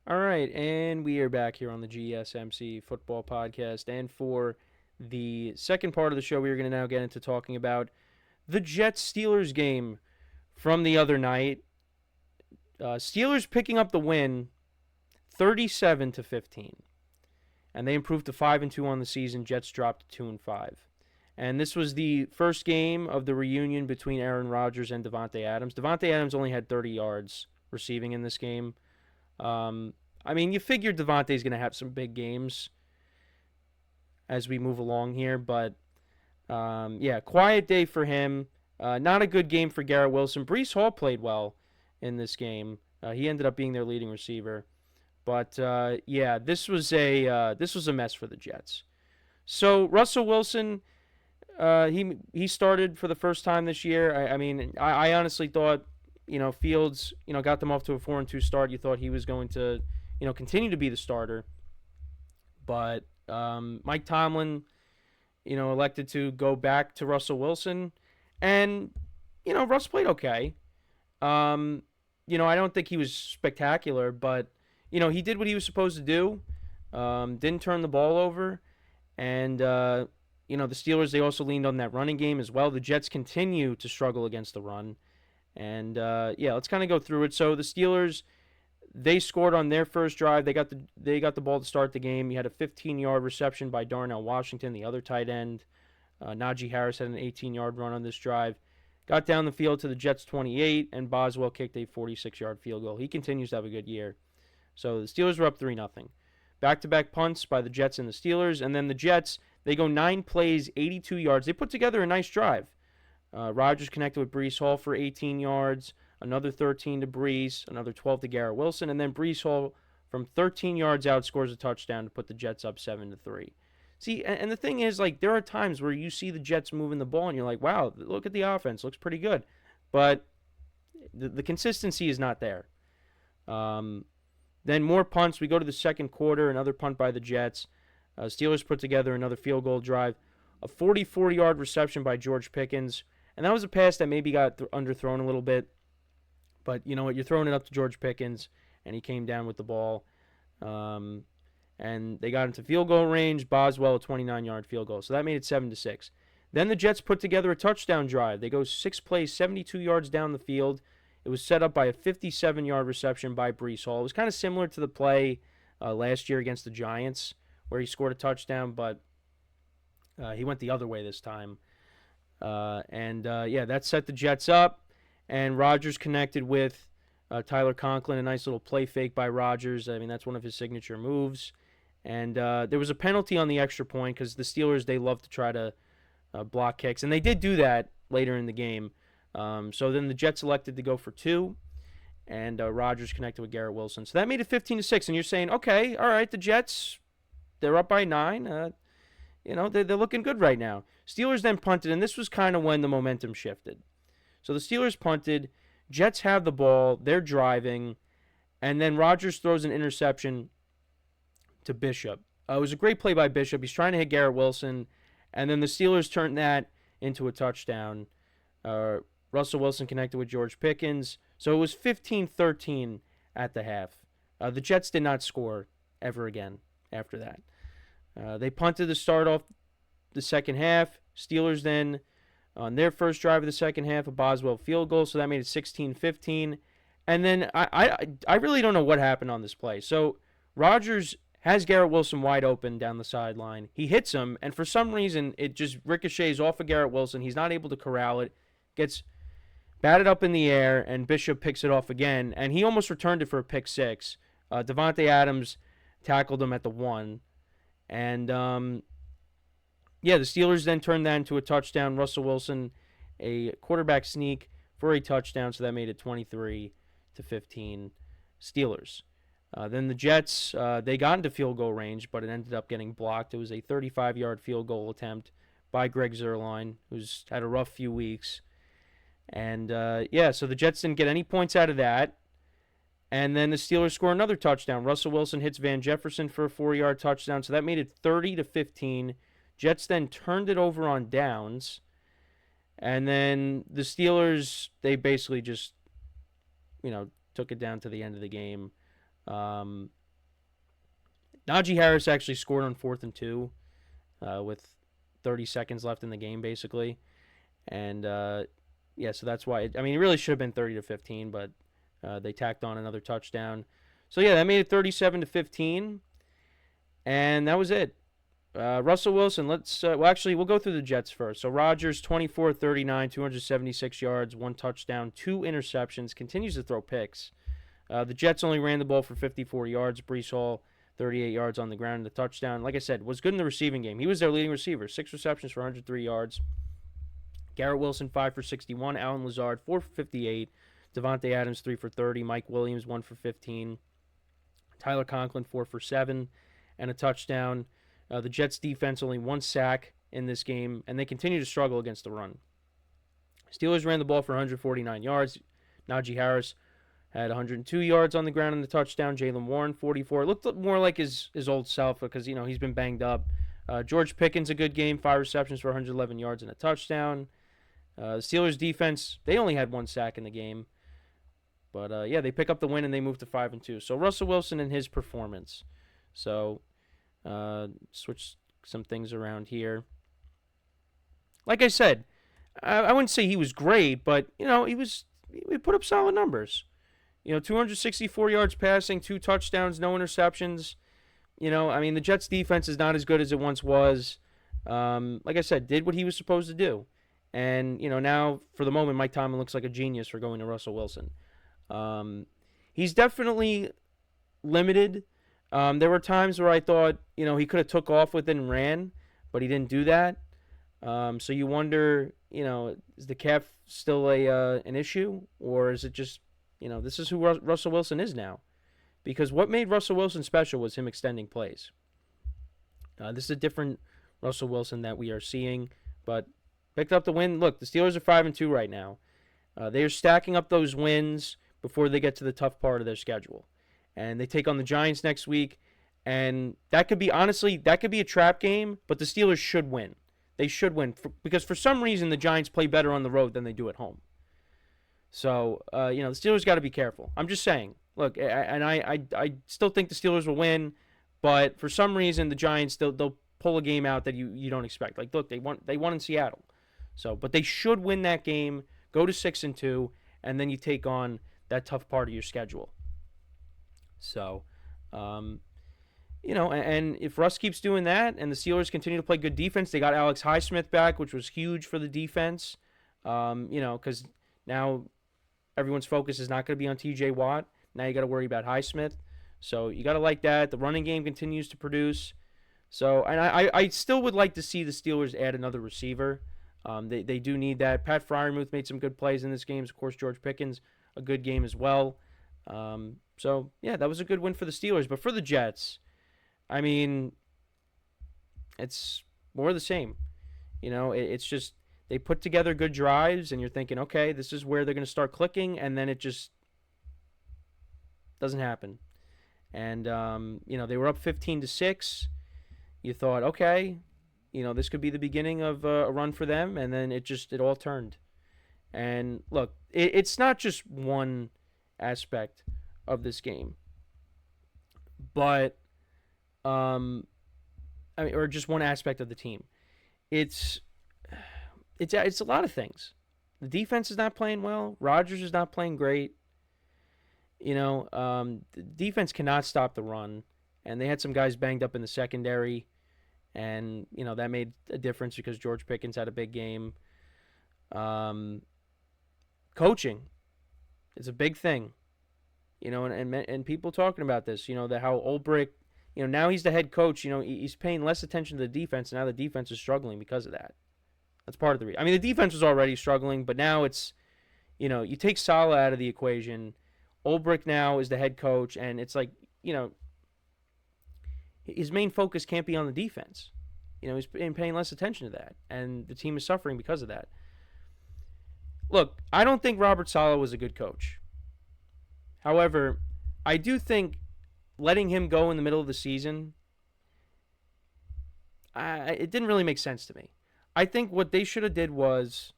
All right, and we are back here on the GSMC football podcast. And for the second part of the show, we are going to now get into talking about the Jets Steelers game from the other night. Steelers picking up the win 37-15. And they improved to 5-2 on the season. Jets dropped to 2-5. And this was the first game of the reunion between Aaron Rodgers and Davante Adams. Davante Adams only had 30 yards receiving in this game. I mean, you figured Davante's going to have some big games as we move along here, but yeah, quiet day for him. Not a good game for Garrett Wilson. Breece Hall played well in this game. He ended up being their leading receiver, but yeah, this was a mess for the Jets. So Russell Wilson, he started for the first time this year. I honestly thought, Fields, got them off to a 4-2 start. You thought he was going to, continue to be the starter, but Mike Tomlin, elected to go back to Russell Wilson, and Russ played okay. Um, I don't think he was spectacular, but he did what he was supposed to do. Didn't turn the ball over, and the Steelers, they also leaned on that running game as well. The Jets continue to struggle against the run. And yeah, let's kind of go through it. So the Steelers, they scored on their first drive. They got the ball to start the game. You had a 15-yard reception by Darnell Washington, the other tight end. Najee Harris had an 18-yard run on this drive. Got down the field to the Jets 28, and Boswell kicked a 46-yard field goal. He continues to have a good year. So the Steelers were up 3-0. Back-to-back punts by the Jets and the Steelers, and then the Jets, they go 9 plays, 82 yards. They put together a nice drive. Rodgers connected with Breece Hall for 18 yards, another 13 to Breece, another 12 to Garrett Wilson, and then Breece Hall from 13 yards out scores a touchdown to put the Jets up 7-3. See, and the thing is, like, there are times where you see the Jets moving the ball and you're like, wow, look at the offense, looks pretty good, but the consistency is not there. Then more punts. We go to the second quarter, another punt by the Jets. Steelers put together another field goal drive, a 44-yard reception by George Pickens. And that was a pass that maybe got underthrown a little bit. But you know what? You're throwing it up to George Pickens, and he came down with the ball. And they got into field goal range. Boswell, a 29-yard field goal. So that made it 7-6. Then the Jets put together a touchdown drive. They go 6 plays, 72 yards down the field. It was set up by a 57-yard reception by Breece Hall. It was kind of similar to the play last year against the Giants, where he scored a touchdown, but he went the other way this time. Yeah, that set the Jets up, and Rodgers connected with Tyler Conklin, a nice little play fake by Rodgers. I mean, that's one of his signature moves. And there was a penalty on the extra point because the Steelers, they love to try to block kicks, and they did do that later in the game. So then the Jets elected to go for 2, and Rodgers connected with Garrett Wilson. So that made it 15-6, and you're saying, okay, all right, the Jets, they're up by 9. They're looking good right now. Steelers then punted, and this was kind of when the momentum shifted. So the Steelers punted. Jets have the ball. They're driving. And then Rodgers throws an interception to Bishop. It was a great play by Bishop. He's trying to hit Garrett Wilson. And then the Steelers turned that into a touchdown. Russell Wilson connected with George Pickens. So it was 15-13 at the half. The Jets did not score ever again after that. They punted to start off the second half. Steelers then, on their first drive of the second half, a Boswell field goal, so that made it 16-15. And then I really don't know what happened on this play. So Rodgers has Garrett Wilson wide open down the sideline. He hits him, and for some reason, it just ricochets off of Garrett Wilson. He's not able to corral it. Gets batted up in the air, and Bishop picks it off again. And he almost returned it for a pick six. Davante Adams tackled him at the 1. And, yeah, the Steelers then turned that into a touchdown. Russell Wilson, a quarterback sneak for a touchdown, so that made it 23-15 Steelers. Then the Jets, they got into field goal range, but it ended up getting blocked. It was a 35-yard field goal attempt by Greg Zuerlein, who's had a rough few weeks. And, yeah, so the Jets didn't get any points out of that. And then the Steelers score another touchdown. Russell Wilson hits Van Jefferson for a 4-yard touchdown, so that made it 30-15. Jets then turned it over on downs. And then the Steelers, they basically just, took it down to the end of the game. Um, Najee Harris actually scored on 4th and 2 with 30 seconds left in the game, basically. And, yeah, so that's why. It really should have been 30-15, but they tacked on another touchdown. So, yeah, that made it 37-15. And that was it. Russell Wilson, we'll go through the Jets first. So Rodgers, 24-39, 276 yards, 1 touchdown, 2 interceptions, continues to throw picks. The Jets only ran the ball for 54 yards. Breece Hall, 38 yards on the ground and the touchdown. Like I said, was good in the receiving game. He was their leading receiver, 6 receptions for 103 yards. Garrett Wilson, 5 for 61. Allen Lazard, 4 for 58. Devontae Adams, 3 for 30. Mike Williams, 1 for 15. Tyler Conklin, 4 for 7 and a touchdown. The Jets' defense only 1 sack in this game, and they continue to struggle against the run. Steelers ran the ball for 149 yards. Najee Harris had 102 yards on the ground in the touchdown. Jaylen Warren, 44. It looked more like his old self because, he's been banged up. George Pickens, a good game, 5 receptions for 111 yards and a touchdown. The Steelers' defense, they only had 1 sack in the game. But, yeah, they pick up the win and they move to 5-2. So Russell Wilson and his performance. So switch some things around here. Like I said, I wouldn't say he was great, but he put up solid numbers. 264 yards passing, 2 touchdowns, no interceptions. The Jets defense is not as good as it once was. Like I said, did what he was supposed to do. And, now for the moment, Mike Tomlin looks like a genius for going to Russell Wilson. He's definitely limited. There were times where I thought, he could have took off with it and ran, but he didn't do that. So you wonder, is the calf still an issue, or is it just, this is who Russell Wilson is now? Because what made Russell Wilson special was him extending plays. This is a different Russell Wilson that we are seeing, but picked up the win. Look, the Steelers are 5-2 right now. They are stacking up those wins before they get to the tough part of their schedule. And they take on the Giants next week. And that could be a trap game, but the Steelers should win. They should win because for some reason the Giants play better on the road than they do at home. So, the Steelers got to be careful. I'm just saying. Look, I still think the Steelers will win, but for some reason the Giants, they'll pull a game out that you don't expect. Like, look, they won in Seattle. So, but they should win that game, go to 6-2, and then you take on that tough part of your schedule. So, and if Russ keeps doing that and the Steelers continue to play good defense, they got Alex Highsmith back, which was huge for the defense, because now everyone's focus is not going to be on T.J.Watt. Now you got to worry about Highsmith. So you got to like that. The running game continues to produce. So, and I still would like to see the Steelers add another receiver. They do need that. Pat Freiermuth made some good plays in this game. Of course, George Pickens, a good game as well. So, yeah, that was a good win for the Steelers. But for the Jets, it's more of the same. It's just they put together good drives, and you're thinking, okay, this is where they're going to start clicking, and then it just doesn't happen. And, they were up 15-6. You thought, okay, this could be the beginning of a run for them, and then it all turned. And, look, it's not just one aspect of this game, but or just one aspect of the team. It's a lot of things. The defense is not playing well. Rodgers is not playing great. The defense cannot stop the run, and they had some guys banged up in the secondary, and that made a difference because George Pickens had a big game. Coaching is a big thing. And people talking about this, that how Ulbrich, now he's the head coach, he's paying less attention to the defense, and now the defense is struggling because of that. That's part of the reason. The defense was already struggling, but now it's, you take Saleh out of the equation. Ulbrich now is the head coach, and it's like, his main focus can't be on the defense. He's paying less attention to that, and the team is suffering because of that. Look, I don't think Robert Saleh was a good coach. However, I do think letting him go in the middle of the season, it didn't really make sense to me. I think what they should have did was,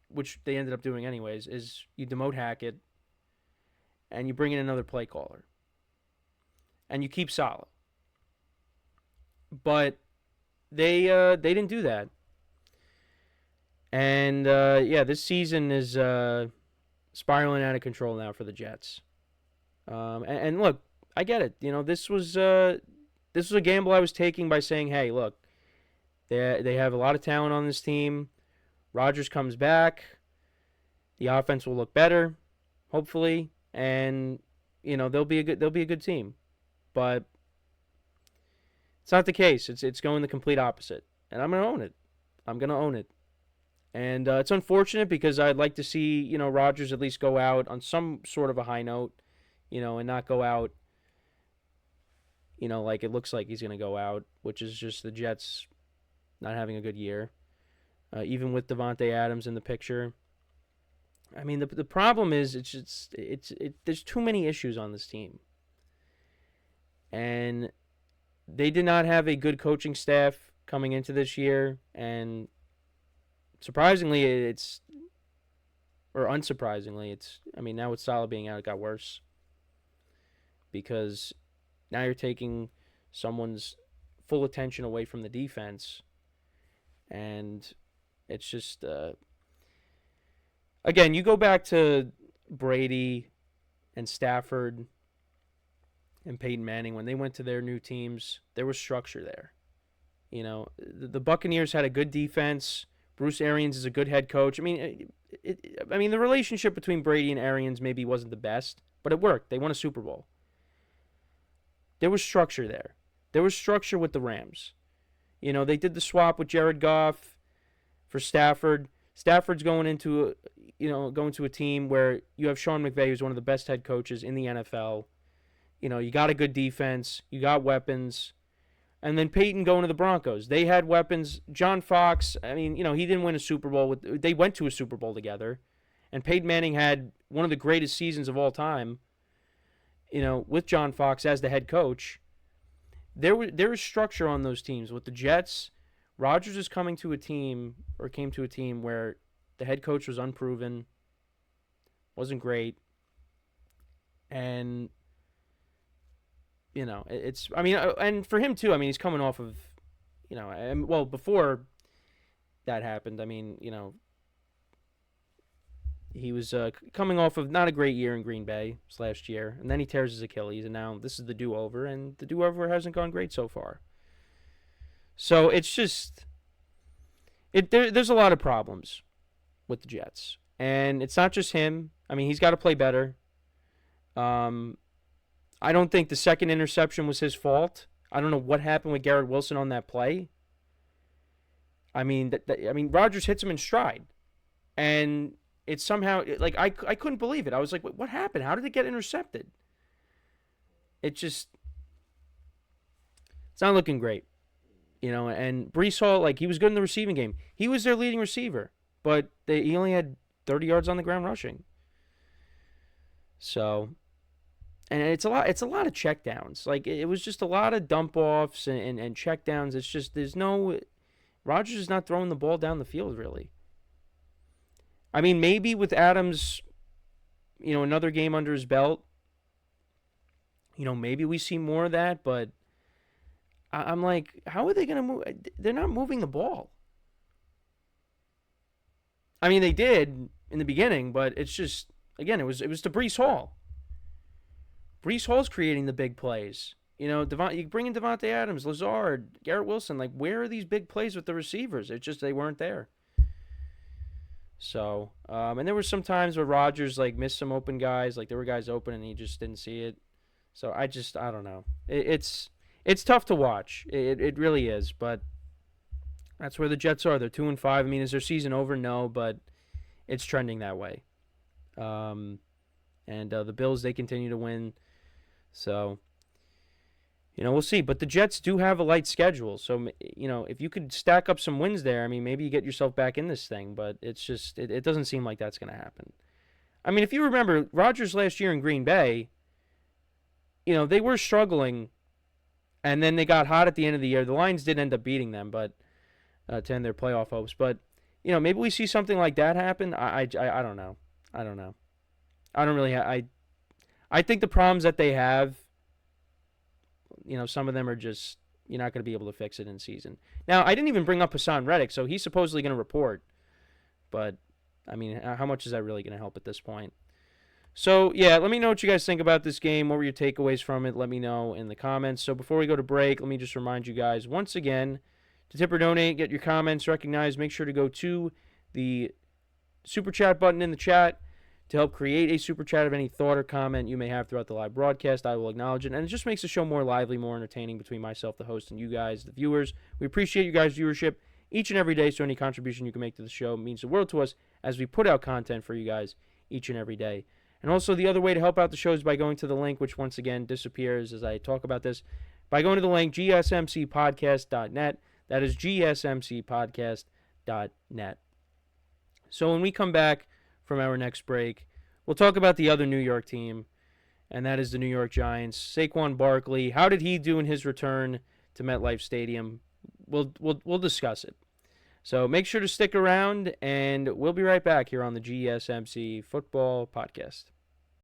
which they ended up doing anyways, is you demote Hackett and you bring in another play caller. and you keep Salah. But they didn't do that. And yeah, this season is spiraling out of control now for the Jets. And look, I get it. This was a gamble I was taking by saying, hey, look, they have a lot of talent on this team. Rodgers comes back, the offense will look better, hopefully, and they'll be a good team. But it's not the case. It's going the complete opposite, and I'm gonna own it. I'm gonna own it. And it's unfortunate because I'd like to see Rodgers at least go out on some sort of a high note, and not go out, like it looks like he's gonna go out, which is just the Jets not having a good year, even with Davante Adams in the picture. I mean, the problem is there's too many issues on this team, and they did not have a good coaching staff coming into this year, and surprisingly, unsurprisingly, now with Salah being out, it got worse, because now you're taking someone's full attention away from the defense, and it's just, again, you go back to Brady and Stafford and Peyton Manning, when they went to their new teams, there was structure there. The Buccaneers had a good defense. Bruce Arians is a good head coach. I mean, the relationship between Brady and Arians maybe wasn't the best, but it worked. They won a Super Bowl. There was structure there. There was structure with the Rams. They did the swap with Jared Goff for Stafford. Stafford's going into a team where you have Sean McVay, who's one of the best head coaches in the NFL. You got a good defense. You got weapons. And then Peyton going to the Broncos. They had weapons. John Fox, he didn't win a Super Bowl. They went to a Super Bowl together. And Peyton Manning had one of the greatest seasons of all time, with John Fox as the head coach. There was structure on those teams. With the Jets, Rodgers is came to a team where the head coach was unproven, wasn't great, and and for him too. He's coming off of, before that happened. He was coming off of not a great year in Green Bay last year, and then he tears his Achilles, and now this is the do-over, and the do-over hasn't gone great so far. So it's just, there's a lot of problems with the Jets, and it's not just him. He's got to play better. I don't think the second interception was his fault. I don't know what happened with Garrett Wilson on that play. Rodgers hits him in stride, and it's somehow I couldn't believe it. I was like, what happened? How did it get intercepted? It's not looking great, And Breece Hall, he was good in the receiving game. He was their leading receiver, but he only had 30 yards on the ground rushing. So. And it's a lot of checkdowns. It was just a lot of dump offs and checkdowns. It's just Rodgers is not throwing the ball down the field really. Maybe with Adams, another game under his belt, maybe we see more of that. But I'm like, how are they going to move? They're not moving the ball. They did in the beginning, but it's just, again, it was to Breece Hall. Breece Hall's creating the big plays. You bring in Davante Adams, Lazard, Garrett Wilson. Where are these big plays with the receivers? It's just they weren't there. So, and there were some times where Rodgers missed some open guys. There were guys open and he just didn't see it. So I don't know. It's tough to watch. It really is. But that's where the Jets are. They're 2-5. Is their season over? No, but it's trending that way. And the Bills, they continue to win. So, we'll see. But the Jets do have a light schedule. So, if you could stack up some wins there, maybe you get yourself back in this thing. But it's just, it doesn't seem like that's going to happen. If you remember, Rodgers last year in Green Bay, they were struggling. And then they got hot at the end of the year. The Lions did end up beating them, but to end their playoff hopes. But, maybe we see something like that happen. I don't know. I don't know. I don't really I think the problems that they have some of them are just, you're not going to be able to fix it in season. Now, I didn't even bring up Hassan Reddick, so he's supposedly going to report. But, I mean, how much is that really going to help at this point? So, yeah, let me know what you guys think about this game. What were your takeaways from it? Let me know in the comments. So before we go to break, let me just remind you guys once again to tip or donate, get your comments recognized. Make sure to go to the Super Chat button in the chat to help create a Super Chat of any thought or comment you may have throughout the live broadcast. I will acknowledge it, and it just makes the show more lively, more entertaining between myself, the host, and you guys, the viewers. We appreciate you guys' viewership each and every day, so any contribution you can make to the show means the world to us as we put out content for you guys each and every day. And also, the other way to help out the show is by going to the link, which once again disappears as I talk about this, by going to the link GSMCPodcast.net. That is GSMCPodcast.net. So when we come back from our next break, we'll talk about the other New York team, and that is the New York Giants. Saquon Barkley, how did he do in his return to MetLife Stadium? We'll discuss it. So make sure to stick around, and we'll be right back here on the GSMC Football Podcast.